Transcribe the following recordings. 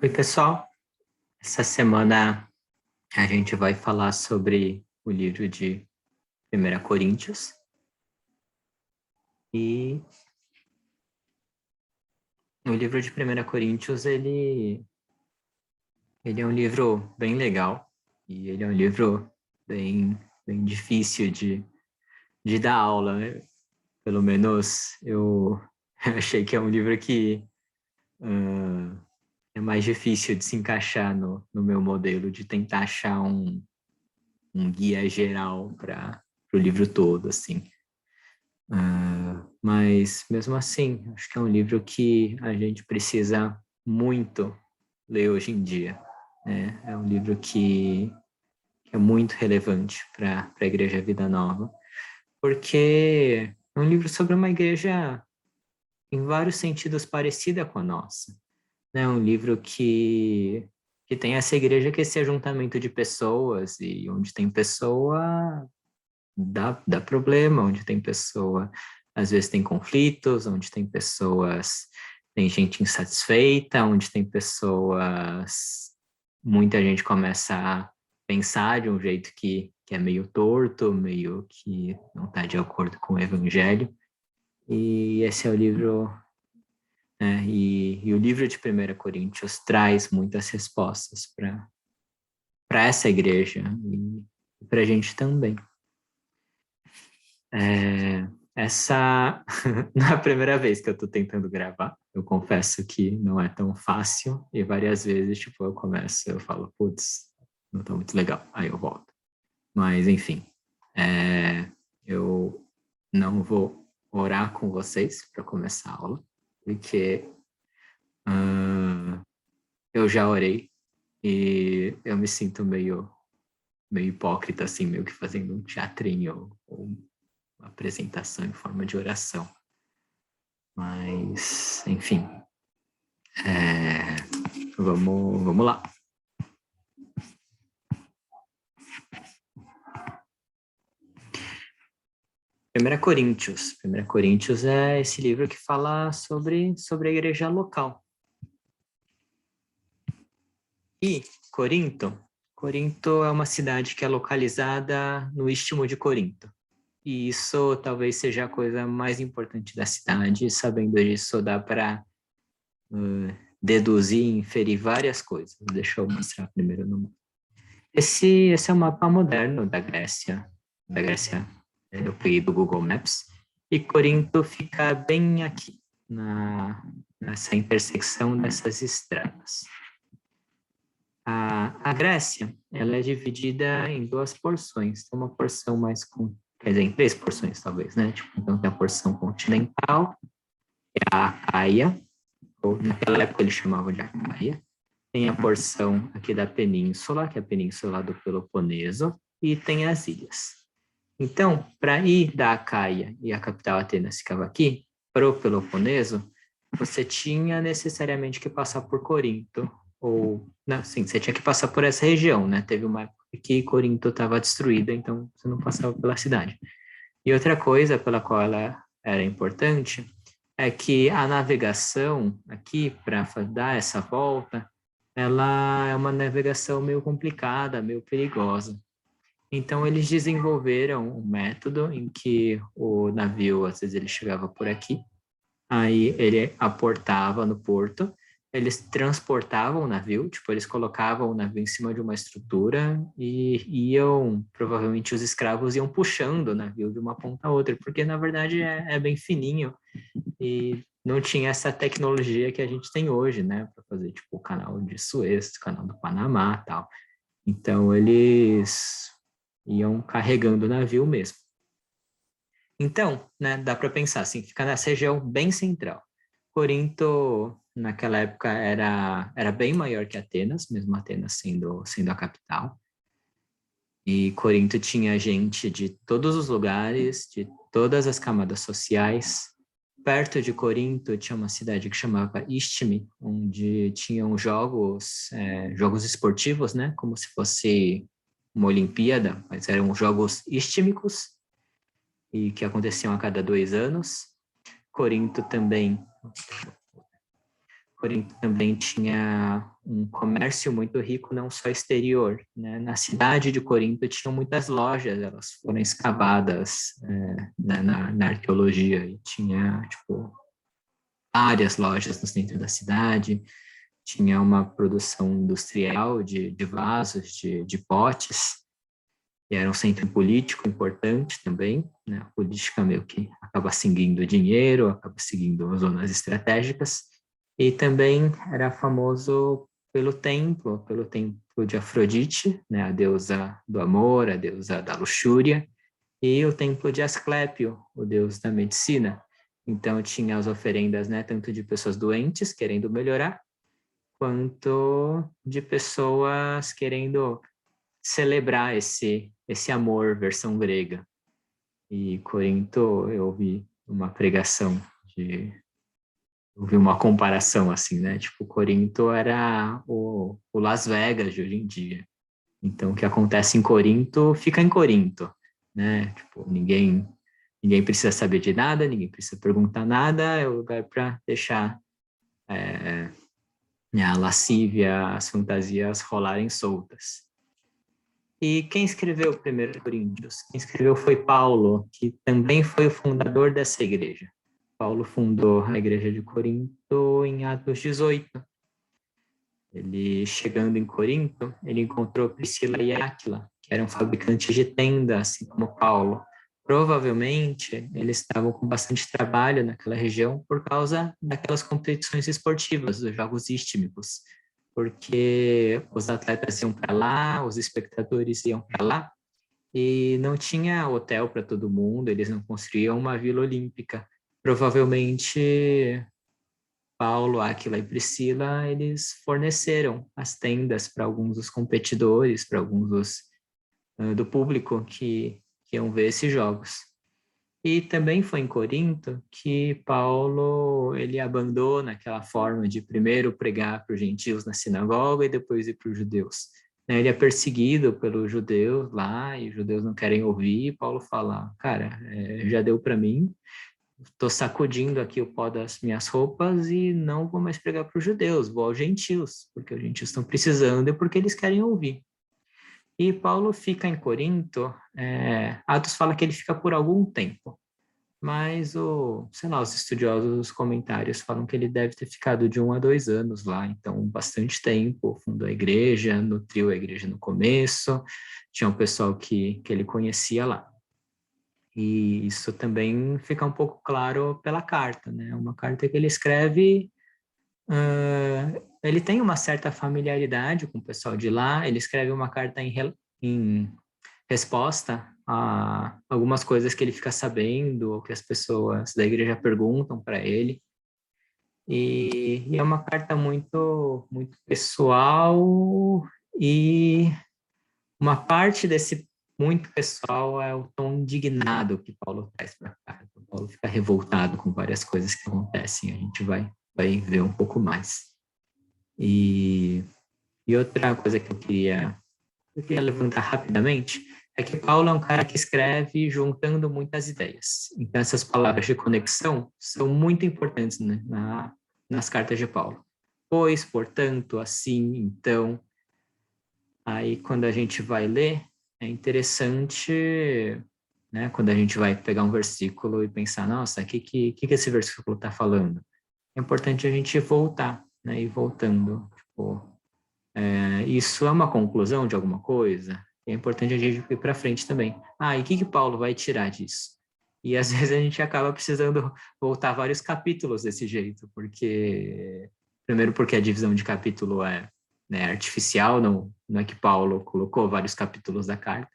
Oi, pessoal. Essa semana a gente vai falar sobre o livro de 1 Coríntios. E o livro de 1 Coríntios, ele é um livro bem legal. E ele é um livro bem difícil de dar aula, né? Pelo menos eu achei que é um livro que é mais difícil de se encaixar no meu modelo, de tentar achar um guia geral para o livro todo, assim. Mas, mesmo assim, acho que é um livro que a gente precisa muito ler hoje em dia, né? É um livro que é muito relevante para a Igreja Vida Nova, porque é um livro sobre uma igreja, em vários sentidos, parecida com a nossa, né? É um livro que tem essa igreja que é esse ajuntamento de pessoas, e onde tem pessoa dá problema, onde tem pessoa, às vezes tem conflitos, onde tem pessoas, tem gente insatisfeita, onde tem pessoas, muita gente começa a pensar de um jeito que é meio torto, meio que não está de acordo com o evangelho. E esse é o livro, né, e o livro de 1 Coríntios traz muitas respostas para essa igreja e para a gente também. Essa não é a primeira vez que eu estou tentando gravar. Eu confesso que não é tão fácil e várias vezes, tipo, eu falo, putz, não está muito legal. Aí eu volto. Mas, enfim, eu não vou orar com vocês para começar a aula, porque eu já orei e eu me sinto meio hipócrita, assim, meio que fazendo um teatrinho ou uma apresentação em forma de oração. Mas, enfim, vamos lá. 1 Coríntios. 1 Coríntios é esse livro que fala sobre a igreja local. E Corinto é uma cidade que é localizada no istmo de Corinto. E isso talvez seja a coisa mais importante da cidade. Sabendo disso, dá para deduzir e inferir várias coisas. Deixa eu mostrar primeiro no mapa. Esse é o mapa moderno da Grécia. Eu peguei do Google Maps. E Corinto fica bem aqui, nessa intersecção dessas estradas. A Grécia, ela é dividida em duas porções. Tem uma porção quer dizer, em três porções talvez, né? Então tem a porção continental, que é a Acaia, ou naquela época eles chamavam de Acaia. Tem a porção aqui da península, que é a península do Peloponeso, e tem as ilhas. Então, para ir da Acaia, e a capital Atenas ficava aqui, para o Peloponeso, você tinha necessariamente que passar por Corinto, ou, não, sim, você tinha que passar por essa região, né? Teve uma época que Corinto estava destruída, então você não passava pela cidade. E outra coisa pela qual ela era importante é que a navegação aqui, para dar essa volta, ela é uma navegação meio complicada, meio perigosa. Então, eles desenvolveram um método em que o navio, às vezes, ele chegava por aqui, aí ele aportava no porto, eles transportavam o navio, tipo, eles colocavam o navio em cima de uma estrutura e provavelmente os escravos iam puxando o navio de uma ponta a outra, porque, na verdade, é bem fininho e não tinha essa tecnologia que a gente tem hoje, né, para fazer, tipo, o canal de Suez, o canal do Panamá e tal. Então, eles iam carregando o navio mesmo. Então, né, dá para pensar assim, fica nessa região bem central. Corinto, naquela época, era bem maior que Atenas, mesmo Atenas sendo a capital. E Corinto tinha gente de todos os lugares, de todas as camadas sociais. Perto de Corinto tinha uma cidade que chamava Istme, onde tinham jogos esportivos, né? Como se fosse uma Olimpíada, mas eram jogos istmicos e que aconteciam a cada 2 anos. Corinto Corinto também tinha um comércio muito rico, não só exterior, né? Na cidade de Corinto tinham muitas lojas, elas foram escavadas na arqueologia, e tinha, tipo, várias lojas no centro da cidade, tinha uma produção industrial de vasos, de potes, e era um centro político importante também, né? A política meio que acaba seguindo dinheiro, acaba seguindo zonas estratégicas, e também era famoso pelo templo de Afrodite, né? A deusa do amor, a deusa da luxúria, e o templo de Asclépio, o deus da medicina. Então tinha as oferendas, né, tanto de pessoas doentes querendo melhorar, quanto de pessoas querendo celebrar esse amor versão grega. E Corinto, eu ouvi uma pregação eu vi uma comparação assim, né? Tipo, Corinto era o Las Vegas de hoje em dia. Então, o que acontece em Corinto, fica em Corinto, né? Tipo, ninguém precisa saber de nada, ninguém precisa perguntar nada, é o lugar para deixar a lascívia, as fantasias rolarem soltas. E quem escreveu o primeiro Coríntios? Quem escreveu foi Paulo, que também foi o fundador dessa igreja. Paulo fundou a igreja de Corinto em Atos 18. Ele, chegando em Corinto, ele encontrou Priscila e Áquila, que eram fabricantes de tendas, assim como Paulo. Provavelmente, eles estavam com bastante trabalho naquela região por causa daquelas competições esportivas, dos Jogos Istmicos, porque os atletas iam para lá, os espectadores iam para lá, e não tinha hotel para todo mundo, eles não construíam uma vila olímpica. Provavelmente Paulo, Áquila e Priscila, eles forneceram as tendas para alguns dos competidores, para alguns do público que iam ver esses jogos. E também foi em Corinto que Paulo ele abandona aquela forma de primeiro pregar para os gentios na sinagoga e depois ir para os judeus. Ele é perseguido pelos judeus lá e os judeus não querem ouvir. E Paulo fala, cara, já deu para mim, estou sacudindo aqui o pó das minhas roupas e não vou mais pregar para os judeus, vou aos gentios, porque os gentios estão precisando e porque eles querem ouvir. E Paulo fica em Corinto, Atos fala que ele fica por algum tempo, mas os estudiosos, os comentários falam que ele deve ter ficado de 1 a 2 anos lá, então bastante tempo, fundou a igreja, nutriu a igreja no começo, tinha um pessoal que ele conhecia lá. E isso também fica um pouco claro pela carta, né? Uma carta que ele escreve, ele tem uma certa familiaridade com o pessoal de lá, ele escreve uma carta em resposta a algumas coisas que ele fica sabendo, ou que as pessoas da igreja perguntam para ele. E é uma carta muito, muito pessoal, e uma parte desse muito pessoal é o tom indignado que Paulo traz para cá. Paulo fica revoltado com várias coisas que acontecem, a gente vai ver um pouco mais. E outra coisa que eu queria levantar rapidamente é que Paulo é um cara que escreve juntando muitas ideias. Então, essas palavras de conexão são muito importantes, né, nas cartas de Paulo. Pois, portanto, assim, então. Aí, quando a gente vai ler, é interessante, né, quando a gente vai pegar um versículo e pensar, nossa, o que esse versículo está falando? É importante a gente voltar, né, e voltando. Tipo, isso é uma conclusão de alguma coisa? É importante a gente ir para frente também. E o que Paulo vai tirar disso? E às vezes a gente acaba precisando voltar vários capítulos desse jeito, primeiro porque a divisão de capítulo é, né, artificial, não é que Paulo colocou vários capítulos da carta,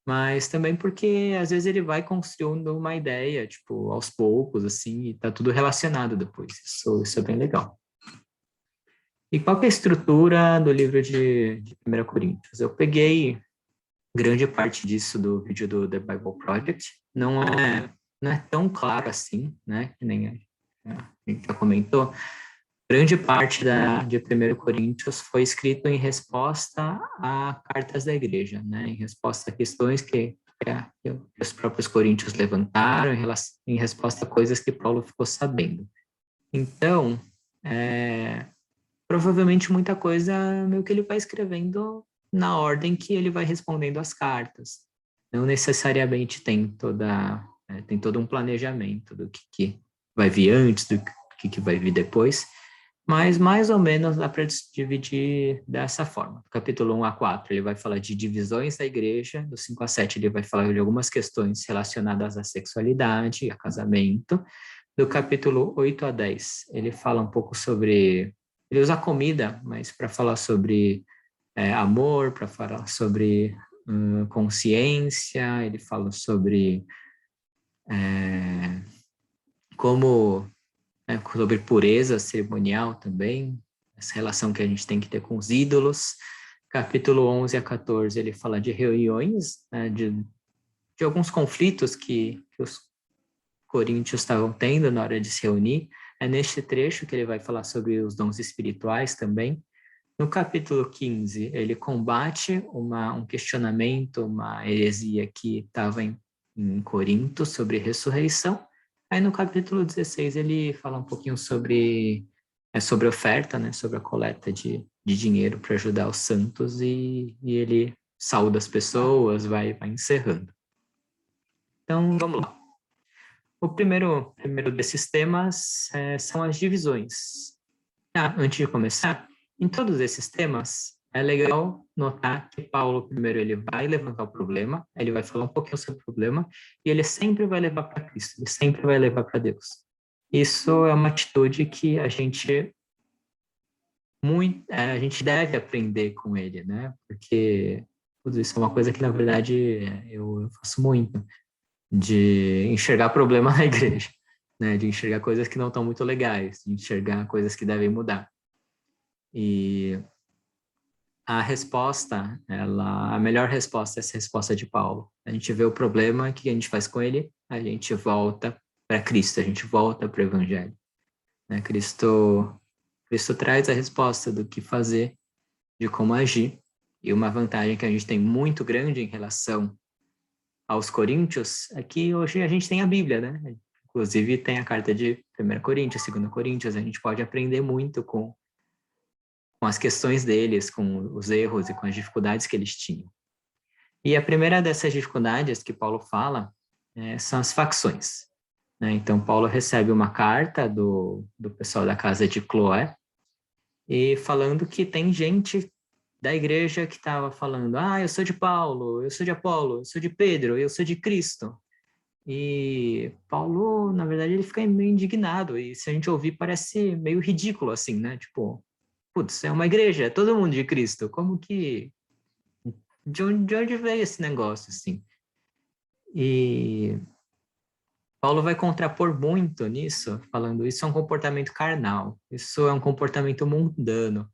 mas também porque às vezes ele vai construindo uma ideia, tipo, aos poucos, assim, e tá tudo relacionado depois. Isso é bem legal. E qual que é a estrutura do livro de 1 Coríntios? Eu peguei grande parte disso do vídeo do The Bible Project. Não é tão claro assim, né? Que nem a gente já comentou. Grande parte de 1 Coríntios foi escrito em resposta a cartas da igreja, né? Em resposta a questões que os próprios coríntios levantaram, em resposta a coisas que Paulo ficou sabendo. Então, provavelmente muita coisa meio que ele vai escrevendo na ordem que ele vai respondendo as cartas. Não necessariamente tem todo um planejamento do que vai vir antes, do que vai vir depois, mas mais ou menos dá para dividir dessa forma. Do capítulo 1 a 4, ele vai falar de divisões da igreja, do 5 a 7, ele vai falar de algumas questões relacionadas à sexualidade, a casamento. Do capítulo 8 a 10, ele fala um pouco sobre. Ele usa comida, mas para falar sobre amor, para falar sobre consciência, ele fala sobre como sobre pureza cerimonial também, essa relação que a gente tem que ter com os ídolos. Capítulo 11 a 14, ele fala de reuniões, né, de alguns conflitos que os coríntios estavam tendo na hora de se reunir. É neste trecho que ele vai falar sobre os dons espirituais também. No capítulo 15, ele combate um questionamento, uma heresia que estava em Corinto sobre ressurreição. Aí no capítulo 16 ele fala um pouquinho sobre oferta, né, sobre a coleta de dinheiro para ajudar os santos e ele saúda as pessoas, vai encerrando. Então, vamos lá. O primeiro desses temas são as divisões. Antes de começar, em todos esses temas, é legal notar que Paulo, primeiro, ele vai levantar o problema, ele vai falar um pouquinho sobre o problema, e ele sempre vai levar para Cristo, ele sempre vai levar para Deus. Isso é uma atitude que a gente deve aprender com ele, né? Porque tudo isso é uma coisa que, na verdade, eu faço muito, de enxergar problema na igreja, né? De enxergar coisas que não estão muito legais, de enxergar coisas que devem mudar. E a melhor resposta é essa resposta de Paulo. A gente vê o problema, o que a gente faz com ele? A gente volta para Cristo, a gente volta para o Evangelho. Né? Cristo traz a resposta do que fazer, de como agir. E uma vantagem que a gente tem muito grande em relação aos coríntios é que hoje a gente tem a Bíblia, né? Inclusive tem a carta de 1 Coríntios, 2 Coríntios, a gente pode aprender muito com as questões deles, com os erros e com as dificuldades que eles tinham. E a primeira dessas dificuldades que Paulo fala são as facções. Né? Então, Paulo recebe uma carta do pessoal da casa de Cloé, e falando que tem gente da igreja que estava falando, eu sou de Paulo, eu sou de Apolo, eu sou de Pedro, eu sou de Cristo. E Paulo, na verdade, ele fica meio indignado, e se a gente ouvir, parece meio ridículo, assim, né? Tipo, putz, é uma igreja, é todo mundo de Cristo, como que... De onde veio esse negócio, assim? E Paulo vai contrapor muito nisso, falando isso é um comportamento carnal, isso é um comportamento mundano,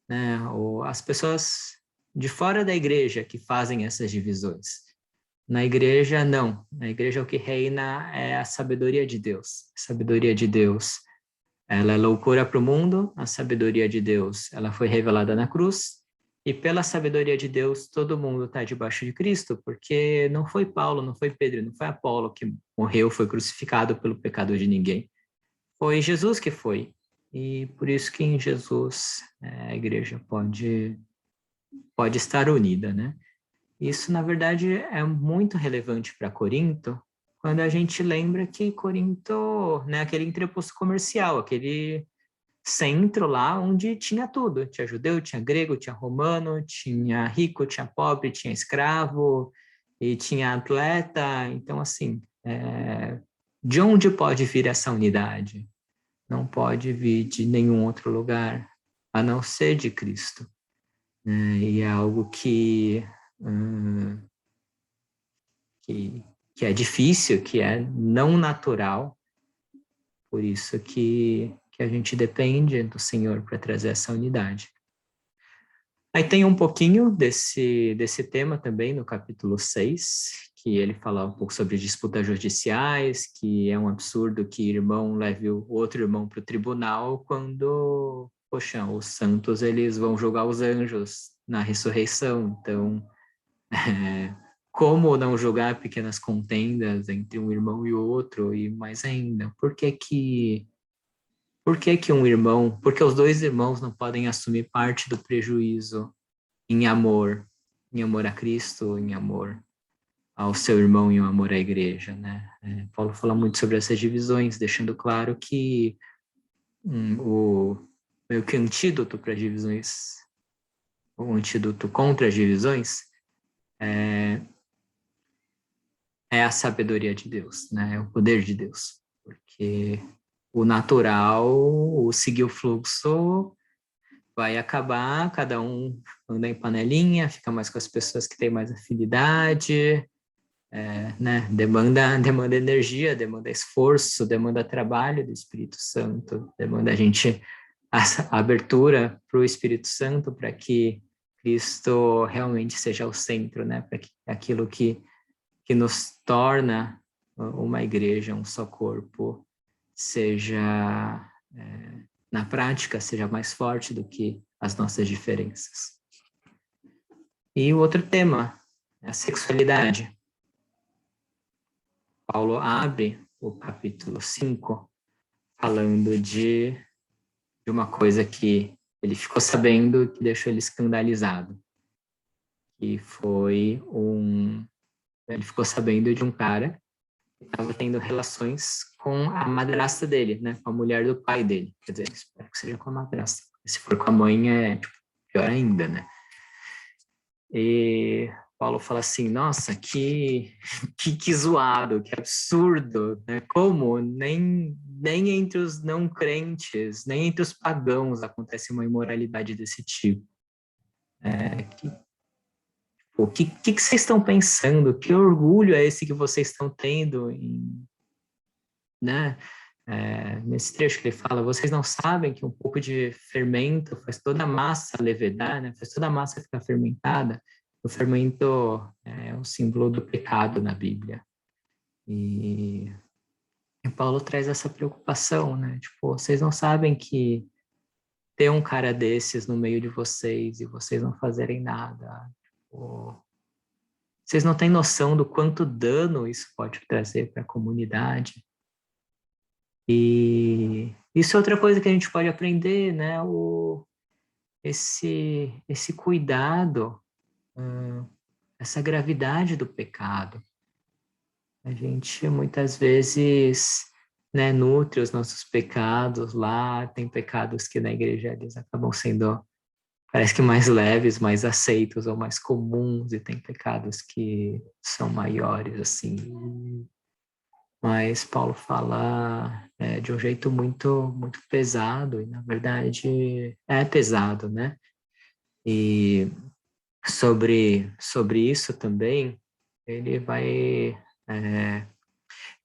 né? As pessoas de fora da igreja que fazem essas divisões. Na igreja, não. Na igreja, o que reina é a sabedoria de Deus. A sabedoria de Deus, ela é loucura para o mundo, a sabedoria de Deus, ela foi revelada na cruz, e pela sabedoria de Deus, todo mundo está debaixo de Cristo, porque não foi Paulo, não foi Pedro, não foi Apolo que morreu, foi crucificado pelo pecado de ninguém. Foi Jesus que foi. E por isso que em Jesus a igreja pode estar unida, né? Isso, na verdade, é muito relevante para Corinto, quando a gente lembra que Corinto, né, aquele entreposto comercial, aquele centro lá onde tinha tudo. Tinha judeu, tinha grego, tinha romano, tinha rico, tinha pobre, tinha escravo e tinha atleta. Então, assim, de onde pode vir essa unidade? Não pode vir de nenhum outro lugar, a não ser de Cristo. E é algo hum, que é difícil, que é não natural, por isso que a gente depende do Senhor para trazer essa unidade. Aí tem um pouquinho desse tema também no capítulo 6, que ele fala um pouco sobre disputas judiciais, que é um absurdo que irmão leve o outro irmão para o tribunal quando, poxa, os santos eles vão julgar os anjos na ressurreição, então como não julgar pequenas contendas entre um irmão e outro, e mais ainda, por que porque os dois irmãos não podem assumir parte do prejuízo em amor a Cristo, em amor ao seu irmão e em amor à igreja, né? Paulo fala muito sobre essas divisões, deixando claro que meio que antídoto para divisões, o antídoto contra as divisões é a sabedoria de Deus, né? É o poder de Deus, porque o natural, o seguir o fluxo vai acabar, cada um anda em panelinha, fica mais com as pessoas que têm mais afinidade, né? Demanda energia, demanda esforço, demanda trabalho do Espírito Santo, demanda a abertura para o Espírito Santo para que Cristo realmente seja o centro, né? Para que aquilo que nos torna uma igreja, um só corpo, seja, na prática, seja mais forte do que as nossas diferenças. E o outro tema é a sexualidade. Paulo abre o capítulo 5 falando de uma coisa que ele ficou sabendo que deixou ele escandalizado, que foi ele ficou sabendo de um cara que estava tendo relações com a madrasta dele, né, com a mulher do pai dele. Quer dizer, espero que seja com a madrasta. Se for com a mãe, é pior ainda, né? E Paulo fala assim, nossa, que zoado, que absurdo, né? Como nem entre os não crentes, nem entre os pagãos acontece uma imoralidade desse tipo. O que vocês estão pensando? Que orgulho é esse que vocês estão tendo né? Nesse trecho que ele fala, vocês não sabem que um pouco de fermento faz toda a massa levedar, né? Faz toda a massa ficar fermentada. O fermento é um símbolo do pecado na Bíblia. E Paulo traz essa preocupação, né? Tipo, vocês não sabem que ter um cara desses no meio de vocês e vocês não fazerem nada. Tipo, vocês não têm noção do quanto dano isso pode trazer para a comunidade. E isso é outra coisa que a gente pode aprender, né? Esse cuidado, essa gravidade do pecado. A gente muitas vezes, né, nutre os nossos pecados lá, tem pecados que na igreja eles acabam sendo, parece que mais leves, mais aceitos ou mais comuns, e tem pecados que são maiores, assim. Mas Paulo fala de um jeito muito pesado, e na verdade é pesado, né? E sobre isso também, ele vai,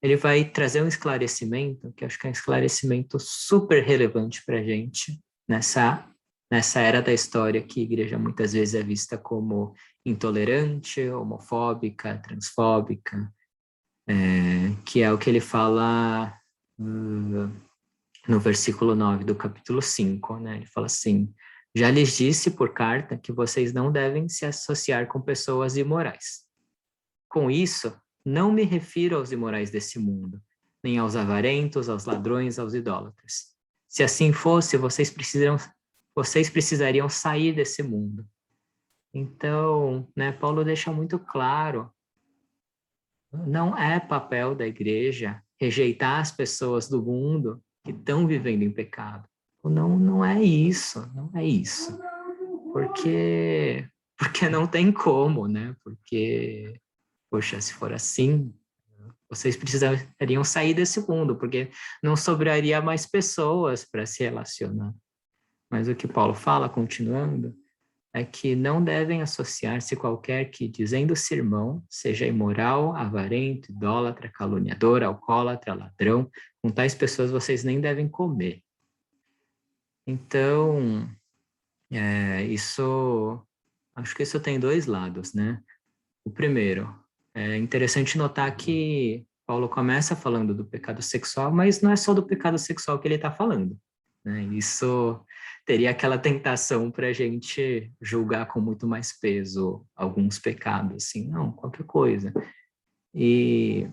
ele vai trazer um esclarecimento, que acho que é um esclarecimento super relevante para a gente, nessa era da história que a igreja muitas vezes é vista como intolerante, homofóbica, transfóbica, que é o que ele fala no versículo 9 do capítulo 5, né? Ele fala assim, já lhes disse por carta que vocês não devem se associar com pessoas imorais. Com isso, não me refiro aos imorais desse mundo, nem aos avarentos, aos ladrões, aos idólatras. Se assim fosse, vocês precisariam sair desse mundo. Então, né, Paulo deixa muito claro, não é papel da igreja rejeitar as pessoas do mundo que estão vivendo em pecado. Não é isso, não é isso. Porque não tem como, né? Porque, poxa, se for assim, vocês precisariam sair desse mundo, porque não sobraria mais pessoas para se relacionar. Mas o que Paulo fala, continuando, é que não devem associar-se qualquer que, dizendo-se irmão, seja imoral, avarento, idólatra, caluniador, alcoólatra, ladrão. Com tais pessoas vocês nem devem comer. Então, acho que isso tem dois lados, né? O primeiro, é interessante notar que Paulo começa falando do pecado sexual, mas não é só do pecado sexual que ele está falando, né? Isso teria aquela tentação para a gente julgar com muito mais peso alguns pecados, assim, não, qualquer coisa. E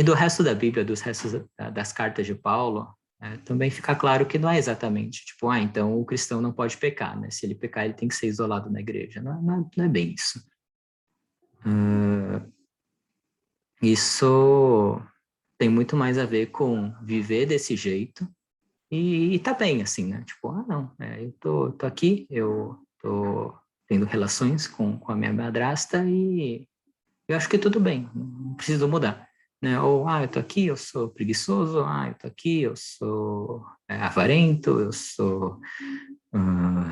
do resto da Bíblia, dos restos das cartas de Paulo, também fica claro que não é exatamente, tipo, então o cristão não pode pecar, né? Se ele pecar, ele tem que ser isolado na igreja. Não é bem isso. Isso tem muito mais a ver com viver desse jeito e tá bem, assim, né? Tipo, não, eu tô aqui, eu tô tendo relações com a minha madrasta e eu acho que tudo bem, não preciso mudar, né? Ou, eu tô aqui, eu sou preguiçoso, eu tô aqui, eu sou avarento, eu sou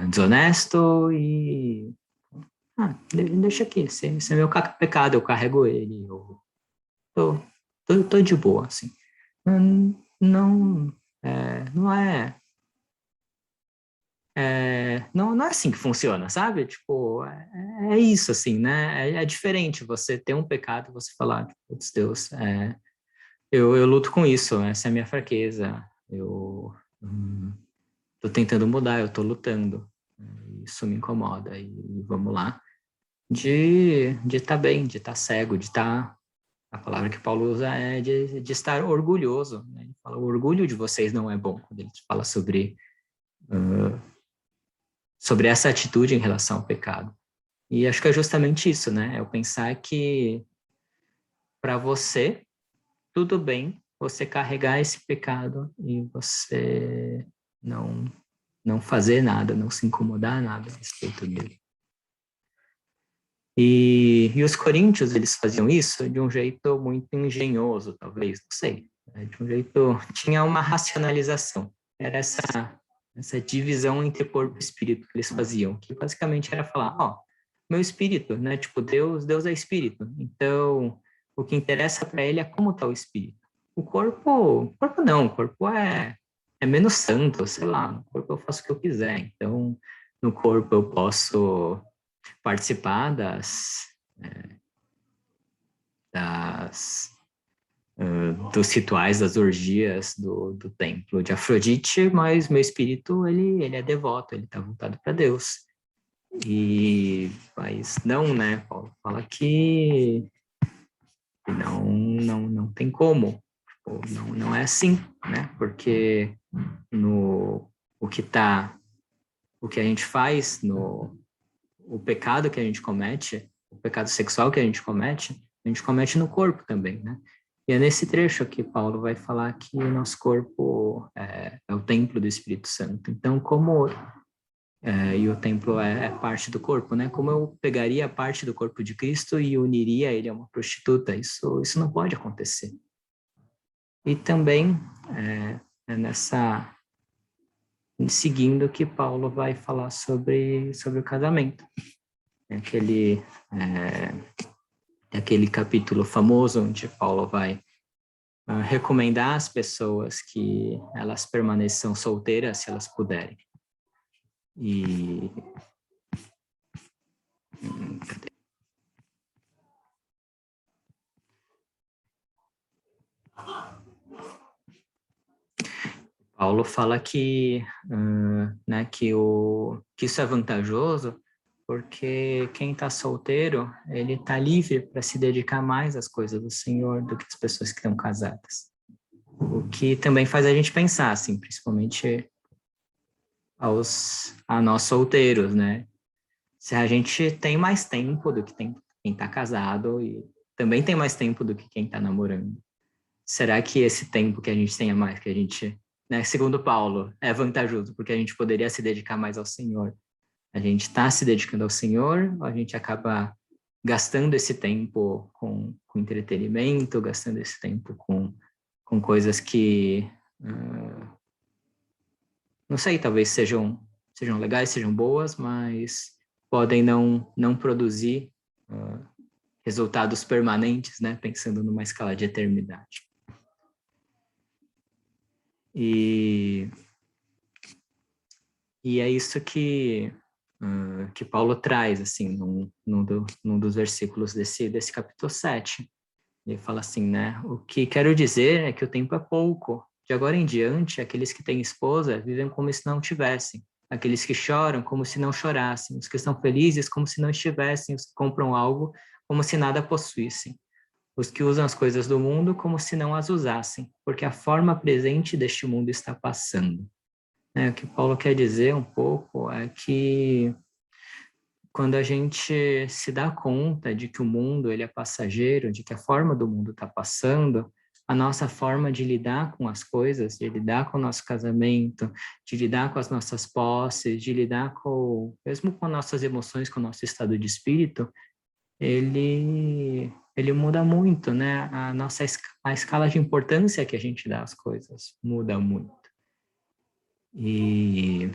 desonesto e... deixa aqui, esse é meu pecado, eu carrego ele, eu tô, tô de boa, assim. Não, não é assim que funciona, sabe? Tipo, é isso, assim, né? É diferente você ter um pecado e você falar, putz, Deus, eu luto com isso, essa é a minha fraqueza, eu tô tentando mudar, eu tô lutando, isso me incomoda, e vamos lá. De estar bem, de estar cego, de estar... A palavra que Paulo usa é de estar orgulhoso, né? Ele fala, o orgulho de vocês não é bom, quando ele fala sobre essa atitude em relação ao pecado. E acho que é justamente isso, né? É eu pensar que para você, tudo bem você carregar esse pecado e você não, não fazer nada, não se incomodar nada a respeito dele. E os coríntios, eles faziam isso de um jeito muito engenhoso, talvez, não sei. De um jeito... Tinha uma racionalização. Era essa divisão entre corpo e espírito que eles faziam, que basicamente era falar, meu espírito, né? Tipo, Deus é espírito. Então, o que interessa para ele é como está o espírito. O corpo não, o corpo é menos santo, sei lá. No corpo eu faço o que eu quiser. Então, no corpo eu posso participar das dos rituais, das orgias do templo de Afrodite, mas meu espírito, ele é devoto, ele está voltado para Deus. Mas não, né? Paulo fala que não tem como, não é assim, né? Porque no o que tá, o que a gente faz, no o pecado que a gente comete, o pecado sexual que a gente comete no corpo também, né? E é nesse trecho que Paulo vai falar que o nosso corpo é o templo do Espírito Santo. Então, e o templo é parte do corpo, né? Como eu pegaria a parte do corpo de Cristo e uniria ele a uma prostituta? Isso não pode acontecer. E também seguindo que Paulo vai falar sobre o casamento. Aquele capítulo famoso onde Paulo vai recomendar às pessoas que elas permaneçam solteiras se elas puderem. E Paulo fala que isso é vantajoso porque quem está solteiro, ele está livre para se dedicar mais às coisas do Senhor do que as pessoas que estão casadas. O que também faz a gente pensar, assim, principalmente a nós solteiros, né? Se a gente tem mais tempo do que tem quem está casado e também tem mais tempo do que quem está namorando. Será que esse tempo que a gente tem a mais, que a gente, né, segundo Paulo, é vantajoso porque a gente poderia se dedicar mais ao Senhor? A gente está se dedicando ao Senhor ou a gente acaba gastando esse tempo com entretenimento, gastando esse tempo com coisas que, não sei, talvez sejam legais, sejam boas, mas podem não produzir resultados permanentes, né? Pensando numa escala de eternidade. E é isso que Paulo traz, assim, num dos versículos desse capítulo 7. Ele fala assim, né? O que quero dizer é que o tempo é pouco. De agora em diante, aqueles que têm esposa vivem como se não tivessem. Aqueles que choram como se não chorassem. Os que estão felizes como se não estivessem. Os que compram algo como se nada possuíssem. os que usam as coisas do mundo como se não as usassem, porque a forma presente deste mundo está passando. O que Paulo quer dizer um pouco é que quando a gente se dá conta de que o mundo ele é passageiro, de que a forma do mundo está passando, a nossa forma de lidar com as coisas, de lidar com o nosso casamento, de lidar com as nossas posses, de lidar mesmo com nossas emoções, com o nosso estado de espírito, ele muda muito, né? A escala de importância que a gente dá às coisas muda muito. E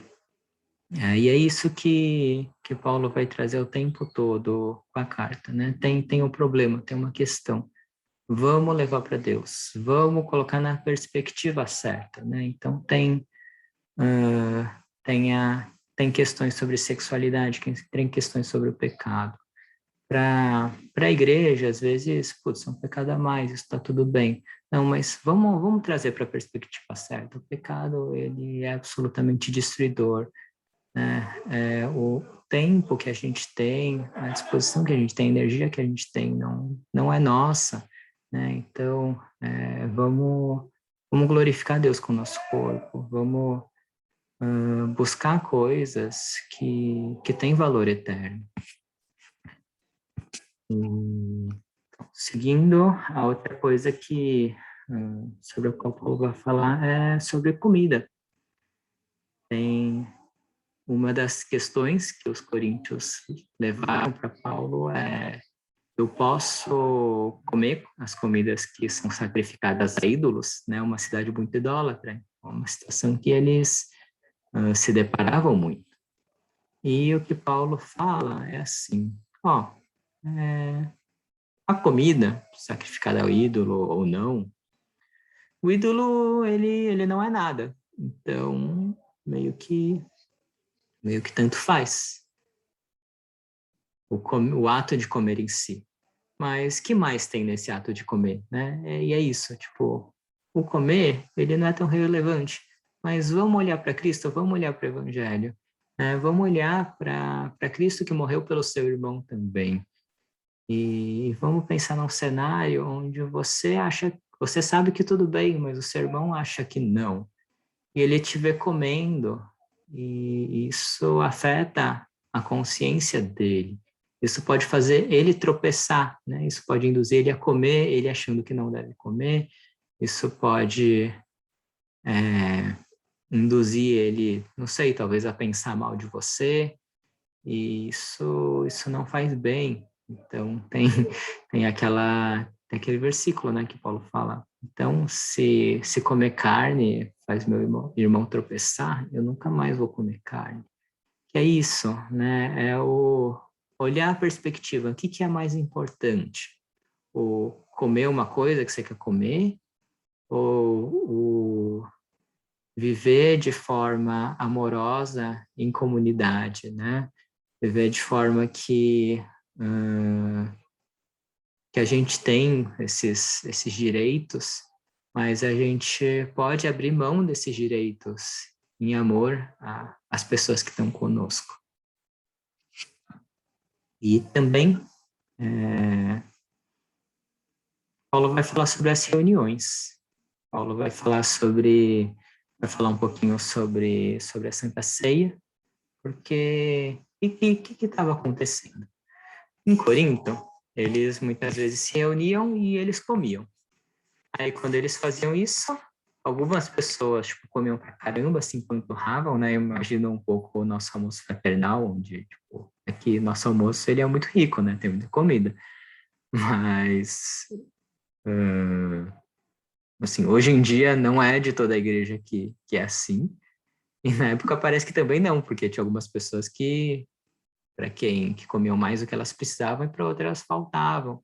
é isso que Paulo vai trazer o tempo todo com a carta, né? Tem um problema, tem uma questão. Vamos levar para Deus, vamos colocar na perspectiva certa, né? Então tem questões sobre sexualidade, tem questões sobre o pecado. Para a igreja, às vezes, putz, é um pecado a mais, isso está tudo bem. Não, mas vamos trazer para a perspectiva certa. O pecado, ele é absolutamente destruidor, né? O tempo que a gente tem, a disposição que a gente tem, a energia que a gente tem, não é nossa, né? Então, vamos glorificar Deus com o nosso corpo, vamos buscar coisas que têm valor eterno. Seguindo, a outra coisa sobre a qual Paulo vai falar é sobre comida. Tem uma das questões que os coríntios levaram para Paulo eu posso comer as comidas que são sacrificadas a ídolos, né? Uma cidade muito idólatra, uma situação que eles se deparavam muito. E o que Paulo fala é assim, a comida sacrificada ao ídolo ou não, o ídolo ele não é nada, então meio que tanto faz o ato de comer em si. Mas que mais tem nesse ato de comer, né? E é isso, tipo, o comer, ele não é tão relevante, mas vamos olhar para Cristo, vamos olhar para o Evangelho, né? Vamos olhar para Cristo que morreu pelo seu irmão também. E vamos pensar num cenário onde você sabe que tudo bem, mas o seu irmão acha que não. E ele te vê comendo, e isso afeta a consciência dele. Isso pode fazer ele tropeçar, né? Isso pode induzir ele a comer, ele achando que não deve comer. Isso pode induzir ele, não sei, talvez a pensar mal de você. E isso não faz bem. Então, tem aquele versículo, né, que Paulo fala. Então, se comer carne faz meu irmão tropeçar, eu nunca mais vou comer carne. Que é isso, né? É o olhar a perspectiva. O que é mais importante? O comer uma coisa que você quer comer ou o viver de forma amorosa em comunidade, né? Viver de forma que a gente tem esses direitos, mas a gente pode abrir mão desses direitos em amor às pessoas que estão conosco. E também Paulo vai falar sobre as reuniões. Paulo vai falar um pouquinho sobre a Santa Ceia, porque o que estava acontecendo? Em Corinto, eles muitas vezes se reuniam e eles comiam. Aí, quando eles faziam isso, algumas pessoas comiam pra caramba, assim, empanturravam, né? Imagina um pouco o nosso almoço fraternal, onde, aqui nosso almoço ele é muito rico, né? Tem muita comida. Mas, assim, hoje em dia não é de toda a igreja que é assim. E na época parece que também não, porque tinha algumas pessoas para quem que comiam mais do que elas precisavam e para outras elas faltavam.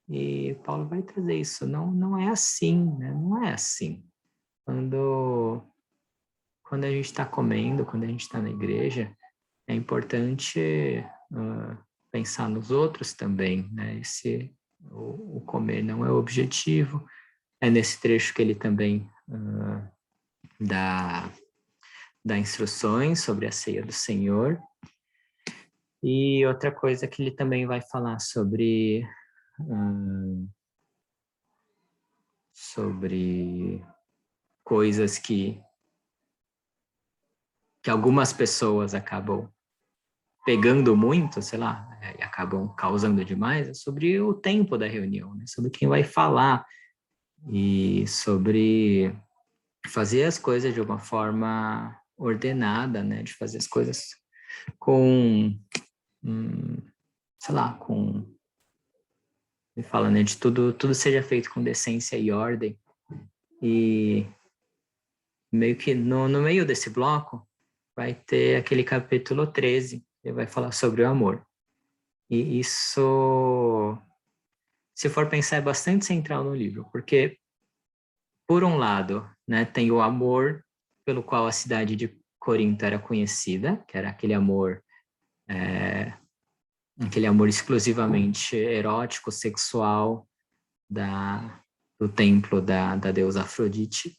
E Paulo vai trazer isso. Não é assim, né? Não é assim. Quando a gente está comendo, quando a gente está na igreja, é importante pensar nos outros também, né? O comer não é o objetivo. É nesse trecho que ele também dá instruções sobre a ceia do Senhor. E outra coisa que ele também vai falar sobre sobre coisas que algumas pessoas acabam pegando muito, sei lá, e acabam causando demais, é sobre o tempo da reunião, né? Sobre quem vai falar e sobre fazer as coisas de uma forma ordenada, né? De fazer as coisas com, sei lá, com, me fala, né? De tudo seja feito com decência e ordem. E meio que no meio desse bloco vai ter aquele capítulo 13, que vai falar sobre o amor. E isso, se for pensar, é bastante central no livro, porque, por um lado, né, tem o amor pelo qual a cidade de Corinto era conhecida, que era aquele amor exclusivamente erótico, sexual, do templo da deusa Afrodite,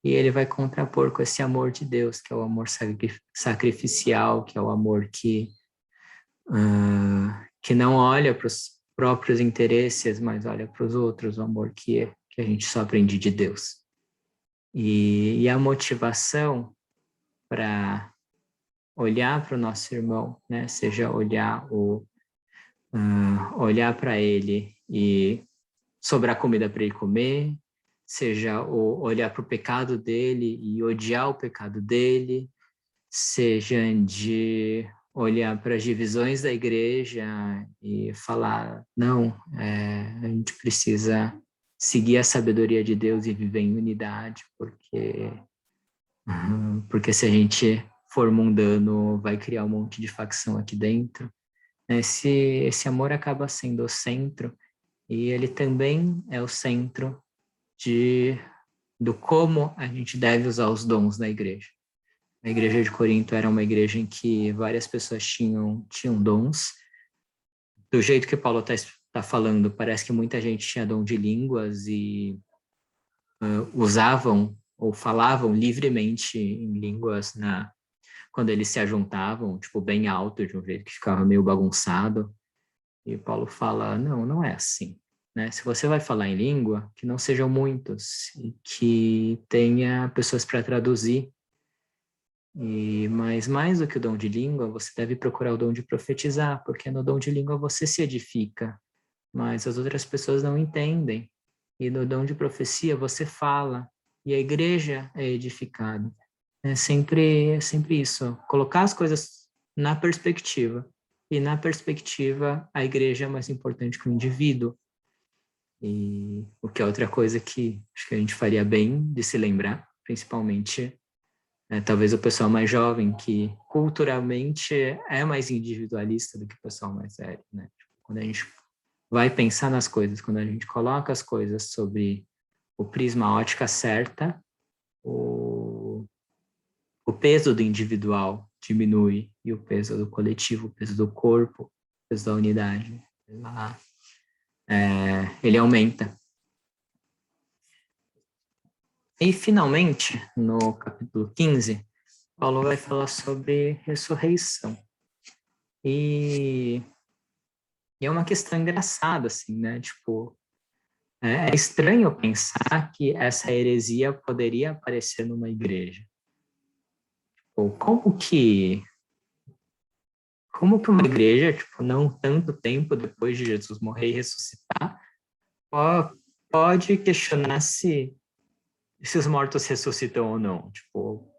e ele vai contrapor com esse amor de Deus, que é o amor sacrificial, que é o amor que não olha para os próprios interesses, mas olha para os outros, o amor que a gente só aprende de Deus. E a motivação para olhar para o nosso irmão, né, seja olhar para ele e sobrar comida para ele comer, seja olhar para o pecado dele e odiar o pecado dele, seja de olhar para as divisões da igreja e falar, não, a gente precisa seguir a sabedoria de Deus e viver em unidade, porque se a gente for mundano, vai criar um monte de facção aqui dentro. Esse amor acaba sendo o centro, e ele também é o centro do como a gente deve usar os dons da igreja. A igreja de Corinto era uma igreja em que várias pessoas tinham dons. Do jeito que Paulo está falando, parece que muita gente tinha dom de línguas e usavam ou falavam livremente em línguas quando eles se ajuntavam, tipo, bem alto, de um jeito que ficava meio bagunçado. E Paulo fala, não é assim. Né? Se você vai falar em língua, que não sejam muitos, e que tenha pessoas para traduzir. Mas mais do que o dom de língua, você deve procurar o dom de profetizar, porque no dom de língua você se edifica, mas as outras pessoas não entendem. E no dom de profecia você fala, e a igreja é edificada. É sempre isso, colocar as coisas na perspectiva. E na perspectiva, a igreja é mais importante que o indivíduo. E o que é outra coisa que acho que a gente faria bem de se lembrar, principalmente talvez o pessoal mais jovem, que culturalmente é mais individualista do que o pessoal mais velho, né? Quando a gente vai pensar nas coisas, quando a gente coloca as coisas sobre o prisma, a ótica certa, o peso do individual diminui e o peso do coletivo, o peso do corpo, o peso da unidade, ele aumenta. E, finalmente, no capítulo 15, Paulo vai falar sobre ressurreição. E é uma questão engraçada, assim, né? Tipo, é estranho pensar que essa heresia poderia aparecer numa igreja. Ou como que uma igreja, tipo, não tanto tempo depois de Jesus morrer e ressuscitar, pode questionar se os mortos ressuscitam ou não? Tipo,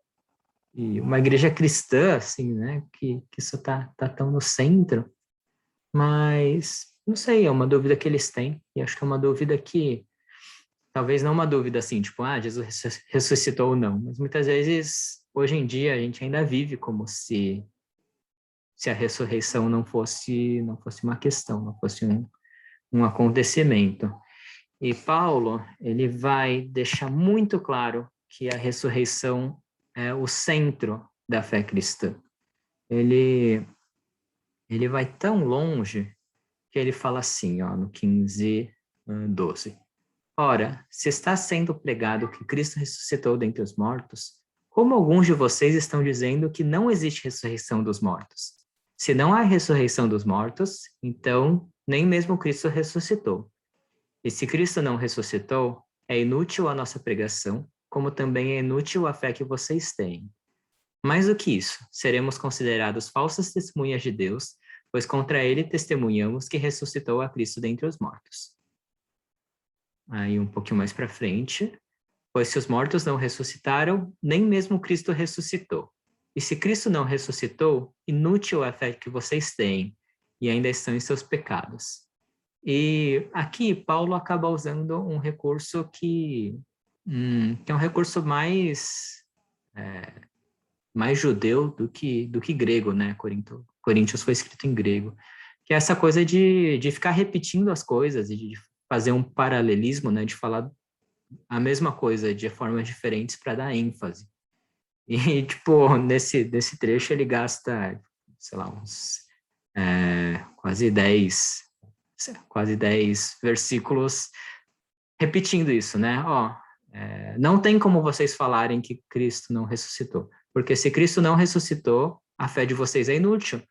e uma igreja cristã, assim, né? Que isso tá tão no centro. Mas, não sei, é uma dúvida que eles têm. E acho que é uma dúvida que, talvez não uma dúvida assim, tipo, Jesus ressuscitou ou não. Mas muitas vezes, hoje em dia, a gente ainda vive como se a ressurreição não fosse uma questão, não fosse um acontecimento. E Paulo, ele vai deixar muito claro que a ressurreição é o centro da fé cristã. Ele vai tão longe que ele fala assim, ó, no 15, 12. Ora, se está sendo pregado que Cristo ressuscitou dentre os mortos, como alguns de vocês estão dizendo que não existe ressurreição dos mortos? Se não há ressurreição dos mortos, então nem mesmo Cristo ressuscitou. E se Cristo não ressuscitou, é inútil a nossa pregação, como também é inútil a fé que vocês têm. Mais do que isso, seremos considerados falsas testemunhas de Deus, pois contra ele testemunhamos que ressuscitou a Cristo dentre os mortos. Aí um pouquinho mais para frente, pois se os mortos não ressuscitaram, nem mesmo Cristo ressuscitou. E se Cristo não ressuscitou, inútil é a fé que vocês têm, e ainda estão em seus pecados. E aqui Paulo acaba usando um recurso que é um recurso mais judeu do que grego, né? Coríntios foi escrito em grego, que é essa coisa de ficar repetindo as coisas e de fazer um paralelismo, né? De falar a mesma coisa de formas diferentes para dar ênfase. E, tipo, nesse trecho ele gasta, sei lá, uns quase 10 versículos repetindo isso, né? Não tem como vocês falarem que Cristo não ressuscitou, porque se Cristo não ressuscitou, a fé de vocês é inútil,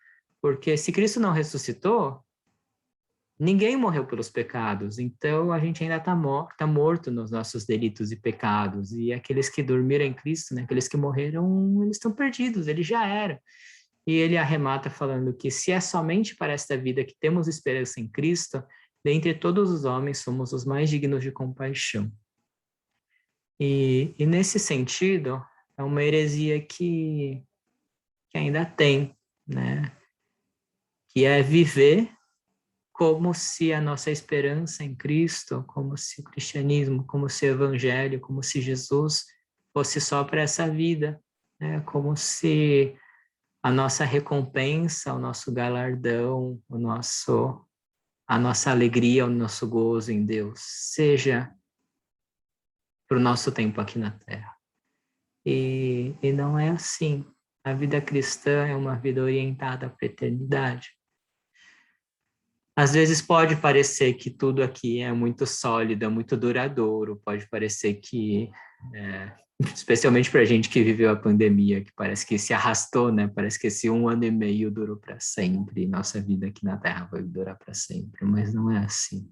porque se Cristo não ressuscitou, ninguém morreu pelos pecados, então a gente ainda tá morto nos nossos delitos e pecados, e aqueles que dormiram em Cristo, né, aqueles que morreram, eles estão perdidos, eles já eram. E ele arremata falando que se é somente para esta vida que temos esperança em Cristo, dentre todos os homens somos os mais dignos de compaixão. E nesse sentido, é uma heresia que ainda tem, né? Que é viver como se a nossa esperança em Cristo, como se o cristianismo, como se o evangelho, como se Jesus fosse só para essa vida, né? Como se a nossa recompensa, o nosso galardão, a nossa alegria, o nosso gozo em Deus seja para o nosso tempo aqui na Terra. E não é assim. A vida cristã é uma vida orientada para a eternidade. Às vezes pode parecer que tudo aqui é muito sólido, é muito duradouro, pode parecer que, especialmente para a gente que viveu a pandemia, que parece que se arrastou, né? Parece que esse 1 ano e meio durou para sempre, nossa vida aqui na Terra vai durar para sempre, mas não é assim.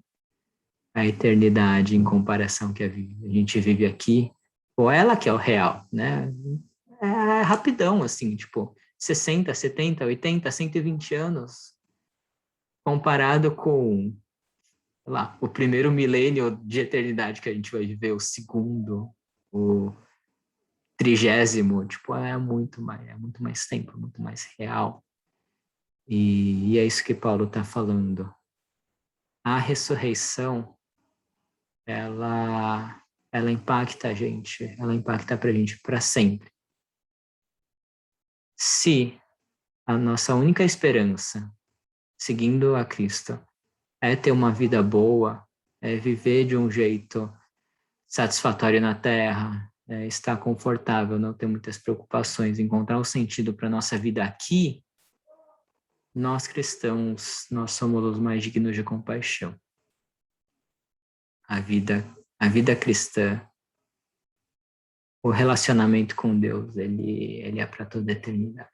A eternidade, em comparação que a gente vive aqui, ou ela que é o real, né? É rapidão, assim, tipo, 60, 70, 80, 120 anos, comparado com, sei lá, o primeiro milênio de eternidade que a gente vai viver, o segundo, o 30º, tipo, é muito mais tempo, muito mais real. E é isso que Paulo está falando. A ressurreição, ela impacta a gente, ela impacta para a gente para sempre. Se a nossa única esperança, seguindo a Cristo, é ter uma vida boa, é viver de um jeito satisfatório na Terra, é estar confortável, não ter muitas preocupações, encontrar um sentido para a nossa vida aqui, nós cristãos, nós somos os mais dignos de compaixão. A vida cristã, o relacionamento com Deus, ele é para toda a eternidade.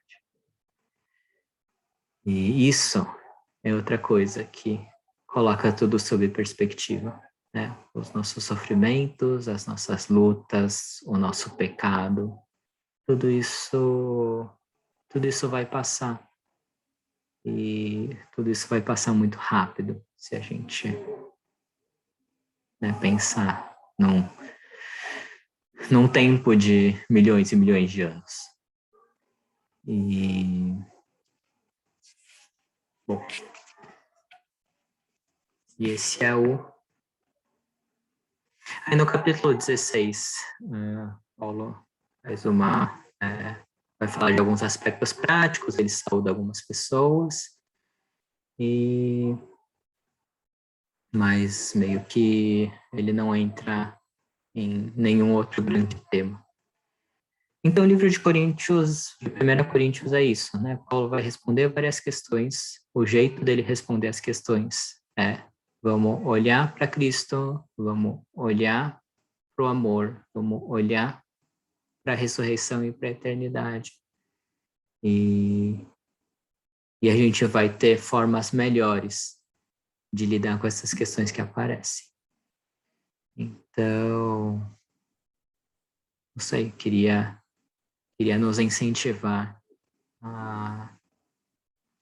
E isso é outra coisa que coloca tudo sob perspectiva, né? Os nossos sofrimentos, as nossas lutas, o nosso pecado, tudo isso vai passar. E tudo isso vai passar muito rápido se a gente, né, pensar num tempo de milhões e milhões de anos. E bom, e esse é o... Aí no capítulo 16, Paulo faz vai falar de alguns aspectos práticos, ele saúda algumas pessoas, mas meio que ele não entra em nenhum outro grande tema. Então, o livro de Coríntios, de 1 Coríntios é isso, né? Paulo vai responder várias questões, o jeito dele responder as questões vamos olhar para Cristo, vamos olhar para o amor, vamos olhar para a ressurreição e para a eternidade. E a gente vai ter formas melhores de lidar com essas questões que aparecem. Então, não sei, queria nos incentivar a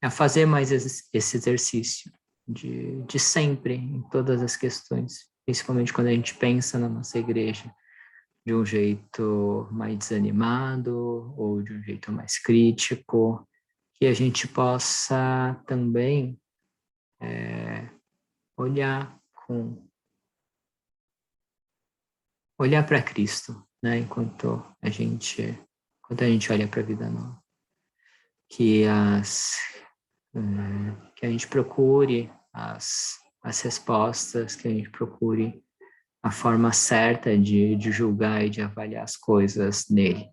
fazer mais esse exercício de sempre, em todas as questões, principalmente quando a gente pensa na nossa igreja de um jeito mais desanimado ou de um jeito mais crítico, que a gente possa também olhar para Cristo, né? Enquanto a gente olha para a vida nova, que que a gente procure as respostas, que a gente procure a forma certa de julgar e de avaliar as coisas nele.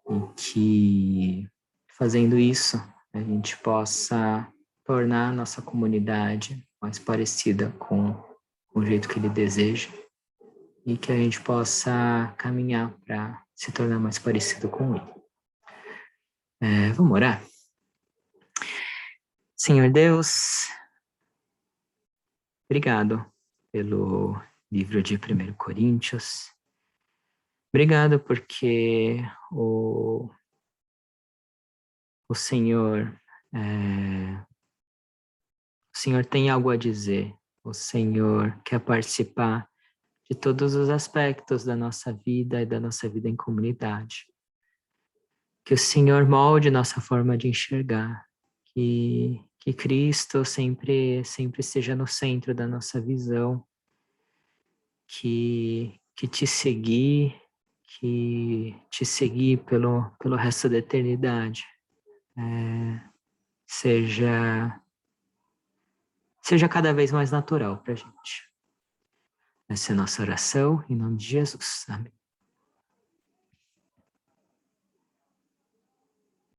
E que, fazendo isso, a gente possa tornar a nossa comunidade mais parecida com o jeito que ele deseja e que a gente possa caminhar para se tornar mais parecido com ele. Vamos orar? Senhor Deus, obrigado pelo livro de 1 Coríntios. Obrigado porque o Senhor tem algo a dizer. O Senhor quer participar de todos os aspectos da nossa vida e da nossa vida em comunidade. Que o Senhor molde nossa forma de enxergar. Que Cristo sempre esteja no centro da nossa visão. Que te seguir pelo resto da eternidade seja cada vez mais natural para a gente. Essa é a nossa oração, em nome de Jesus. Amém.